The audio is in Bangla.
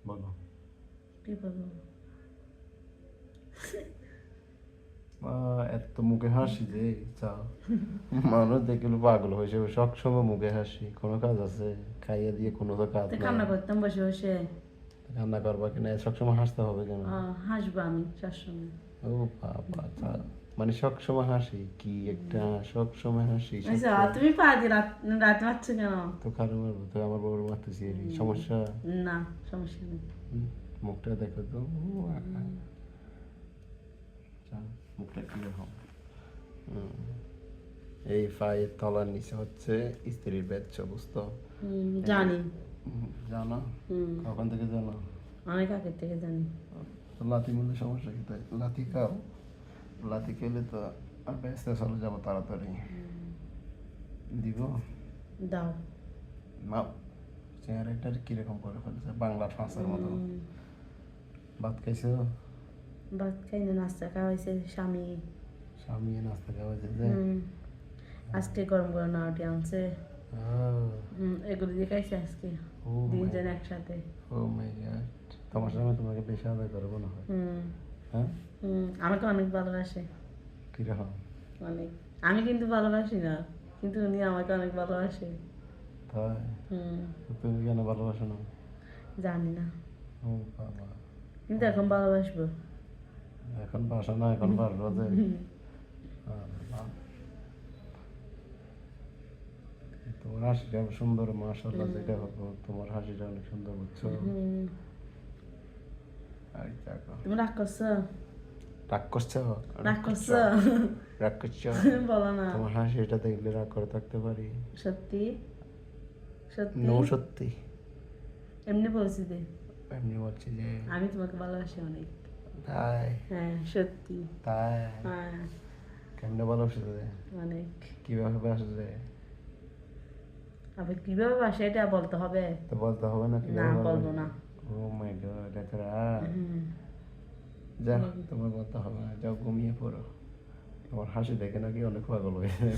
বলো। কি বলবো? এত মুখে হাসি যে চাও মানুষ দেখলে পাগল হয়েছে, সবসময় মুখে হাসি। কোনো কাজ আছে? খাইয়ে দিয়ে কোনো তো কাজ তো নাই। কান্না করতাম বসে বসে। রান্না করবা কিনা? সবসময় হাসতে হবে কেন? হাসবো আমি সবসময়। ও বাবা, মানে সবসময় হাসি কি একটা, সবসময় হাসি আচ্ছা, সবসময়। তুমি পারি রাত রাত মারছো কেন? তো কারো মারবো তো, আমার বউর মারতেছি এরই সমস্যা। না, সমস্যা নেই। মুখটা দেখো তো, মুখটা কিরকম। এই পায়ের তলার নিচে হচ্ছে স্ত্রীর বেচ্চ, বুঝতো? জানি। জানো? কখন থেকে জানো? অনেক আগের থেকে জানি। তো লাথি মূল্য সমস্যা কি? তাই লাথি খাও। লাথি খেলে তো আর ব্যস্ত চলে যাবো তাড়াতাড়ি। দিব? দাও। না, চেহারাটা কিরকম করে ফেলছে, বাংলার ফাঁসের মতো। ভাত খাইছো? ভাত খাই না, নাস্তা খাওয়া হয়েছে। স্বামী স্বামী নাস্তা খাওয়াইছে যে? আজকে গরম গরম নাড়ুটি আনছে। এগুলো দিয়ে খাইছে আজকে তিনজন একসাথে। ও মাই গড, তোমার স্বামী তোমাকে বেশি আদায় করে মনে হয়। হ্যাঁ, আমাকে অনেক ভালোবাসে। কিরকম? অনেক। আমি কিন্তু ভালোবাসি না, কিন্তু উনি আমাকে অনেক ভালোবাসে। তাই? তুমি কেন ভালোবাসো না? জানি না, ও বাবা, কিন্তু এখন ভালোবাসবো। এখন বাসা না, এখন পারবো যে? আল্লাহ। তোমার হাসিটা সুন্দর, মাশাআল্লাহ। যেটা হলো তোমার হাসিটা অনেক সুন্দর, বুঝছো? আর দেখো, তুমি রাগ করছো? রাগ করছো? রাগ করছো? রাগ করছো? বলো না। তোমার হাসিটা দেখলে রাগ করে থাকতে পারি? সত্যি সত্যি নো, সত্যি। এমনি বলছি যে এমনি বলছি যে। আমি তোমাকে ভালোবাসি অনেক। তাই? হ্যাঁ, সত্যি। তাই? হ্যাঁ, কেমনে ভালোবাসে যে? অনেক। কিভাবে বাসে যে? আবার কিভাবে বাসে এটা বলতে হবে? তো বলতে হবে না না, কিভাবে বলবো ভালোবাসে? না। ও মাই গড, এটা যা, তোমার বলতে হবে না, যাও ঘুমিয়ে পড়ো। তোমার হাসি দেখে নাকি অনেক পাগল হয়ে যায়।